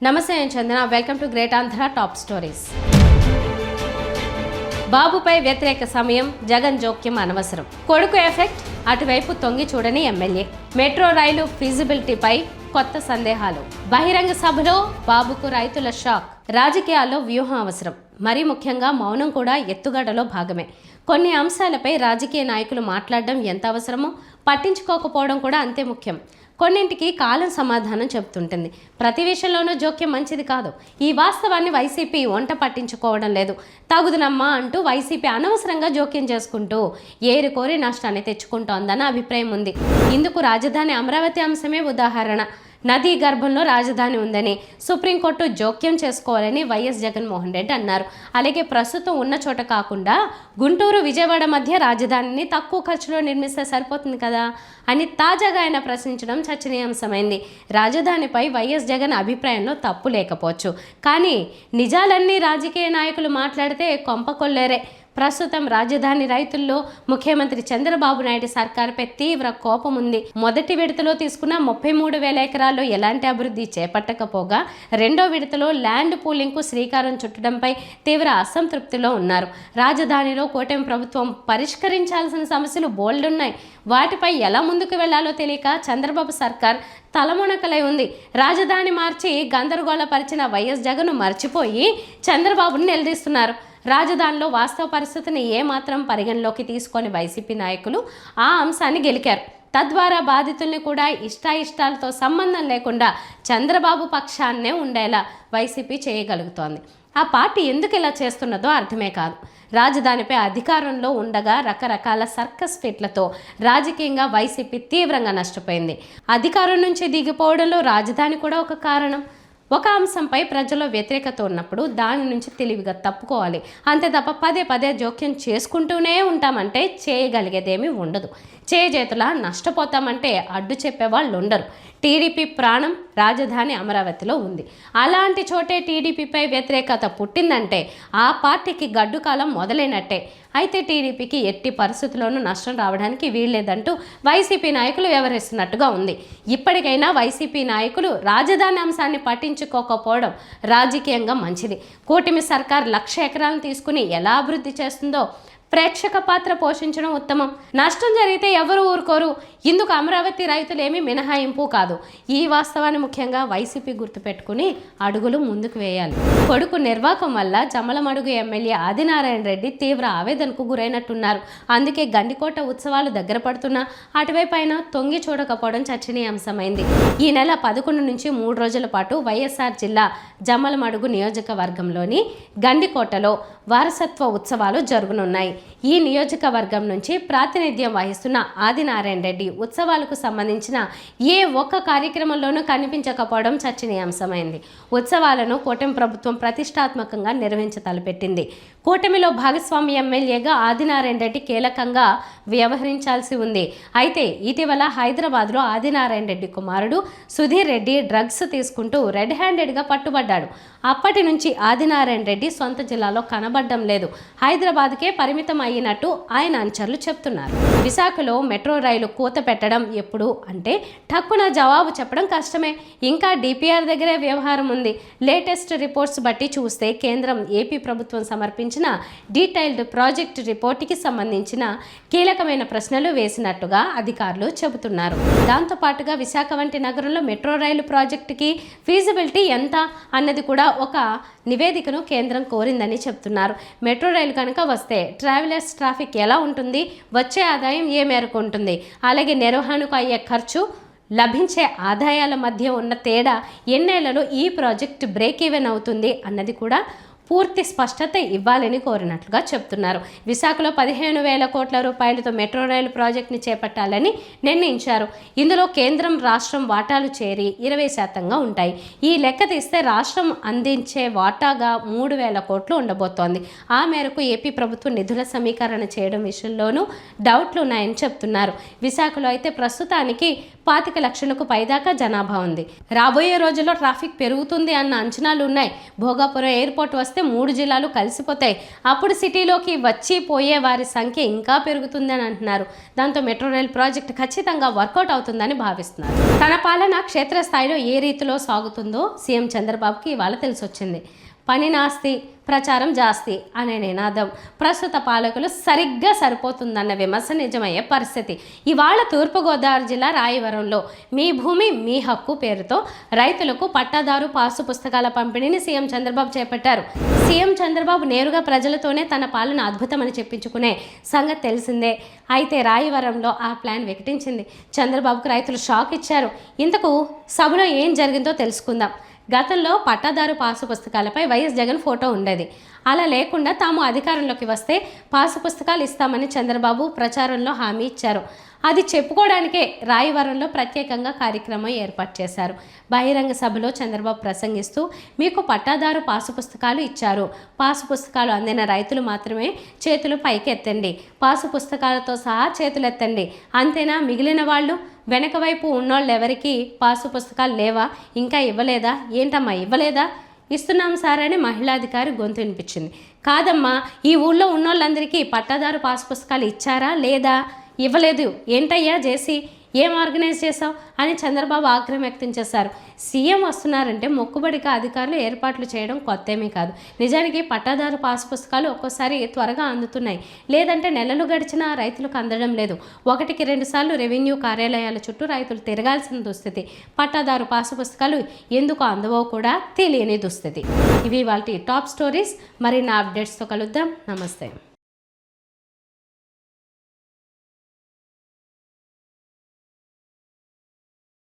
నమస్తే, నేను Chandana. Welcome to Great Andhra top stories. బాబుపై వ్యతిరేక సమయం, జగన్ జోక్యం అనవసరం. కొడుకు ఎఫెక్ట్, అటువైపు తొంగి చూడని ఎమ్మెల్యే. మెట్రో రైలు ఫీజిబిలిటీపై కొత్త సందేహాలు. బహిరంగ సభలో బాబుకు రైతుల షాక్. రాజకీయాల్లో వ్యూహం అవసరం. మరీ ముఖ్యంగా మౌనం కూడా ఎత్తుగడలో భాగమే. కొన్ని అంశాలపై రాజకీయ నాయకులు మాట్లాడడం ఎంత అవసరమో పట్టించుకోకపోవడం కూడా అంతే ముఖ్యం. కొన్నింటికి కాలం సమాధానం చెబుతుంటుంది. ప్రతి విషయంలోనూ జోక్యం మంచిది కాదు. ఈ వాస్తవాన్ని వైసీపీ వంట పట్టించుకోవడం లేదు. తగుదునమ్మా అంటూ వైసీపీ అనవసరంగా జోక్యం చేసుకుంటూ ఏరికోరి నష్టాన్ని తెచ్చుకుంటోందన్న అభిప్రాయం ఉంది. ఇందుకు రాజధాని అమరావతి అంశమే ఉదాహరణ. నదీ గర్భంలో రాజధాని ఉందని సుప్రీంకోర్టు జోక్యం చేసుకోవాలని వైఎస్ జగన్మోహన్ రెడ్డి అన్నారు. అలాగే ప్రస్తుతం ఉన్న చోట కాకుండా గుంటూరు, విజయవాడ మధ్య రాజధానిని తక్కువ ఖర్చులో నిర్మిస్తే సరిపోతుంది కదా అని తాజాగా ఆయన ప్రశ్నించడం చర్చనీయాంశమైంది. రాజధానిపై వైఎస్ జగన్ అభిప్రాయంలో తప్పు లేకపోవచ్చు, కానీ నిజాలన్నీ రాజకీయ నాయకులు మాట్లాడితే కొంపకొల్లేరే. ప్రస్తుతం రాజధాని రైతుల్లో ముఖ్యమంత్రి చంద్రబాబు నాయుడు సర్కారుపై తీవ్ర కోపం ఉంది. మొదటి విడతలో తీసుకున్న 33,000 ఎకరాల్లో ఎలాంటి అభివృద్ధి చేపట్టకపోగా రెండో విడతలో ల్యాండ్ పూలింగ్కు శ్రీకారం చుట్టడంపై తీవ్ర అసంతృప్తిలో ఉన్నారు. రాజధానిలో కూటమి ప్రభుత్వం పరిష్కరించాల్సిన సమస్యలు బోల్డున్నాయి. వాటిపై ఎలా ముందుకు వెళ్లాలో తెలియక చంద్రబాబు సర్కార్ తలమునకలై ఉంది. రాజధాని మార్చి గందరగోళపరిచిన వైఎస్ జగన్ మర్చిపోయి చంద్రబాబును నిలదీస్తున్నారు. రాజధానిలో వాస్తవ పరిస్థితిని ఏమాత్రం పరిగణలోకి తీసుకొని వైసీపీ నాయకులు ఆ అంశాన్ని గెలికారు. తద్వారా బాధితుల్ని కూడా ఇష్టాయిష్టాలతో సంబంధం లేకుండా చంద్రబాబు పక్షాన్నే ఉండేలా వైసీపీ చేయగలుగుతోంది. ఆ పార్టీ ఎందుకు ఇలా చేస్తున్నదో అర్థమే కాదు. రాజధానిపై అధికారంలో ఉండగా రకరకాల సర్కస్ ఫిట్లతో రాజకీయంగా వైసీపీ తీవ్రంగా నష్టపోయింది. అధికారం నుంచి దిగిపోవడంలో రాజధాని కూడా ఒక కారణం. ఒక అంశంపై ప్రజల్లో వ్యతిరేకత ఉన్నప్పుడు దాని నుంచి తెలివిగా తప్పుకోవాలి. అంతే తప్ప పదే పదే జోక్యం చేసుకుంటూనే ఉంటామంటే చేయగలిగేదేమీ ఉండదు. చేతులా నష్టపోతామంటే అడ్డు చెప్పేవాళ్ళు ఉండరు. టీడీపీ ప్రాణం రాజధాని అమరావతిలో ఉంది. అలాంటి చోటే టీడీపీపై వ్యతిరేకత పుట్టిందంటే ఆ పార్టీకి గడ్డు కాలం మొదలైనట్టే. అయితే టీడీపీకి ఎట్టి పరిస్థితుల్లోనూ నష్టం రావడానికి వీల్లేదంటూ వైసీపీ నాయకులు వ్యవహరిస్తున్నట్టుగా ఉంది. ఇప్పటికైనా వైసీపీ నాయకులు రాజధాని అంశాన్ని పట్టించుకోకపోవడం రాజకీయంగా మంచిది. కూటమి సర్కార్ 1,00,000 ఎకరాలను తీసుకుని ఎలా అభివృద్ధి చేస్తుందో ప్రేక్షక పాత్ర పోషించడం ఉత్తమం. నష్టం జరిగితే ఎవరు ఊరుకోరు. ఇందుకు అమరావతి రైతులేమీ మినహాయింపు కాదు. ఈ వాస్తవాన్ని ముఖ్యంగా వైసీపీ గుర్తుపెట్టుకుని అడుగులు ముందుకు వేయాలి. కొడుకు నిర్వాకం వల్ల జమ్మలమడుగు ఎమ్మెల్యే ఆదినారాయణ రెడ్డి తీవ్ర ఆవేదనకు గురైనట్టున్నారు. అందుకే గండికోట ఉత్సవాలు దగ్గర పడుతున్నా అటువైపు అయినా తొంగి చూడకపోవడం చర్చనీయాంశమైంది. ఈ నెల 11 నుంచి 3 రోజుల పాటు వైఎస్ఆర్ జిల్లా జమ్మలమడుగు నియోజకవర్గంలోని గండికోటలో వారసత్వ ఉత్సవాలు జరుగునున్నాయి. ఈ నియోజకవర్గం నుంచి ప్రాతినిధ్యం వహిస్తున్న ఆదినారాయణ రెడ్డి ఉత్సవాలకు సంబంధించిన ఏ ఒక్క కార్యక్రమంలోనూ కనిపించకపోవడం చర్చనీయాంశమైంది. ఉత్సవాలను కూటమి ప్రభుత్వం ప్రతిష్టాత్మకంగా నిర్వహించతలపెట్టింది. కూటమిలో భాగస్వామి ఎమ్మెల్యేగా ఆదినారాయణ రెడ్డి కీలకంగా వ్యవహరించాల్సి ఉంది. అయితే ఇటీవల హైదరాబాద్లో ఆదినారాయణ రెడ్డి కుమారుడు సుధీర్ రెడ్డి డ్రగ్స్ తీసుకుంటూ రెడ్ హ్యాండెడ్గా పట్టుబడ్డాడు. అప్పటి నుంచి ఆదినారాయణ రెడ్డి సొంత జిల్లాలో కనబడడం లేదు. హైదరాబాద్కే పరిమితం అయినట్టు ఆయన అనుచరులు చెప్తున్నారు. విశాఖలో మెట్రో రైలు కూత పెట్టడం ఎప్పుడు అంటే ఠక్కున జవాబు చెప్పడం కష్టమే. ఇంకా డిపిఆర్ దగ్గరే వ్యవహారం ఉంది. లేటెస్ట్ రిపోర్ట్స్ బట్టి చూస్తే కేంద్రం ఏపీ ప్రభుత్వం సమర్పించిన డీటెయిల్డ్ ప్రాజెక్ట్ రిపోర్ట్కి సంబంధించిన కీలకమైన ప్రశ్నలు వేసినట్టుగా అధికారులు చెబుతున్నారు. దాంతోపాటుగా విశాఖ వంటి నగరంలో మెట్రో రైలు ప్రాజెక్టుకి ఫీజిబిలిటీ ఎంత అన్నది కూడా ఒక నివేదికను కేంద్రం కోరిందని చెప్తున్నారు. మెట్రో రైలు కనుక వస్తే ట్రావెలర్స్ ట్రాఫిక్ ఎలా ఉంటుంది, వచ్చే ఆదాయం ఏ మేరకు ఉంటుంది, అలాగే నిర్వహణకు అయ్యే ఖర్చు, లభించే ఆదాయాల మధ్య ఉన్న తేడా, ఎన్నేళ్లలో ఈ ప్రాజెక్ట్ బ్రేక్ ఈవెన్ అవుతుంది అన్నది కూడా పూర్తి స్పష్టత ఇవ్వాలని కోరినట్లుగా చెప్తున్నారు. విశాఖలో 15,000 కోట్ల రూపాయలతో మెట్రో రైలు ప్రాజెక్టుని చేపట్టాలని నిర్ణయించారు. ఇందులో కేంద్రం, రాష్ట్రం వాటాలు చేరి 20% ఉంటాయి. ఈ లెక్క తీస్తే రాష్ట్రం అందించే వాటాగా 3,000 కోట్లు ఉండబోతోంది. ఆ మేరకు ఏపీ ప్రభుత్వం నిధుల సమీకరణ చేయడం విషయంలోనూ డౌట్లు ఉన్నాయని చెప్తున్నారు. విశాఖలో అయితే ప్రస్తుతానికి 25 లక్షలకు పైదాకా జనాభా ఉంది. రాబోయే రోజుల్లో ట్రాఫిక్ పెరుగుతుంది అన్న అంచనాలు ఉన్నాయి. భోగాపురం ఎయిర్పోర్ట్ వస్తే వస్తే 3 జిల్లాలు కలిసిపోతాయి. అప్పుడు సిటీలోకి వచ్చి పోయే వారి సంఖ్య ఇంకా పెరుగుతుందని అంటున్నారు. దాంతో మెట్రో రైల్ ప్రాజెక్టు ఖచ్చితంగా వర్కౌట్ అవుతుందని భావిస్తున్నారు. తన పాలన క్షేత్రస్థాయిలో ఏ రీతిలో సాగుతుందో సీఎం చంద్రబాబుకి ఇవాళ తెలిసొచ్చింది. పని నాస్తి ప్రచారం జాస్తి అనే నినాదం ప్రస్తుత పాలకులు సరిగ్గా సరిపోతుందన్న విమర్శ నిజమయ్యే పరిస్థితి. ఇవాళ తూర్పుగోదావరి జిల్లా రాయవరంలో మీ భూమి మీ హక్కు పేరుతో రైతులకు పట్టాదారు పాసు పుస్తకాల పంపిణీని సీఎం చంద్రబాబు చేపట్టారు. సీఎం చంద్రబాబు నేరుగా ప్రజలతోనే తన పాలన అద్భుతమని చెప్పించుకునే సంగతి తెలిసిందే. అయితే రాయవరంలో ఆ ప్లాన్ వికటించింది. చంద్రబాబుకు రైతులు షాక్ ఇచ్చారు. ఇంతకు సభలో ఏం జరిగిందో తెలుసుకుందాం. గతంలో పట్టాదారు పాసు పుస్తకాలపై వైఎస్ జగన్ ఫోటో ఉండేది. అలా లేకుండా తాము అధికారంలోకి వస్తే పాసు పుస్తకాలు ఇస్తామని చంద్రబాబు ప్రచారంలో హామీ ఇచ్చారు. అది చెప్పుకోవడానికే రాయవరంలో ప్రత్యేకంగా కార్యక్రమం ఏర్పాటు చేశారు. బహిరంగ సభలో చంద్రబాబు ప్రసంగిస్తూ మీకు పట్టాదారు పాసు పుస్తకాలు ఇచ్చారు. పాసు పుస్తకాలు అందిన రైతులు మాత్రమే చేతులు పైకెత్తండి. పాసు పుస్తకాలతో సహా చేతులెత్తండి. అంతేనా? మిగిలిన వాళ్ళు వెనక వైపు ఉన్నోళ్ళు ఎవరికి పాసు పుస్తకాలు లేవా? ఇంకా ఇవ్వలేదా? ఏంటమ్మా ఇవ్వలేదా? ఇస్తున్నాం సార్ అని మహిళాధికారి గొంతు వినిపించింది. కాదమ్మా, ఈ ఊళ్ళో ఉన్నోళ్ళందరికీ పట్టాదారు పాసు పుస్తకాలు ఇచ్చారా లేదా? ఇవ్వలేదు. ఏంటయ్యా చేసి ఏం ఆర్గనైజ్ చేసావు అని చంద్రబాబు ఆగ్రహం వ్యక్తం చేశారు. సీఎం వస్తున్నారంటే మొక్కుబడిగా అధికారులు ఏర్పాట్లు చేయడం కొత్తేమీ కాదు. నిజానికి పట్టాదారు పాసు పుస్తకాలు ఒక్కోసారి త్వరగా అందుతున్నాయి, లేదంటే నెలలు గడిచినా రైతులకు అందడం లేదు. 1-2 సార్లు రెవెన్యూ కార్యాలయాల చుట్టూ రైతులు తిరగాల్సిన దుస్థితి. పట్టాదారు పాసు పుస్తకాలు ఎందుకు అందవో కూడా తెలియని దుస్థితి. ఇవి వాళ్ళ టాప్ స్టోరీస్. మరిన్ని అప్డేట్స్తో కలుద్దాం. నమస్తే.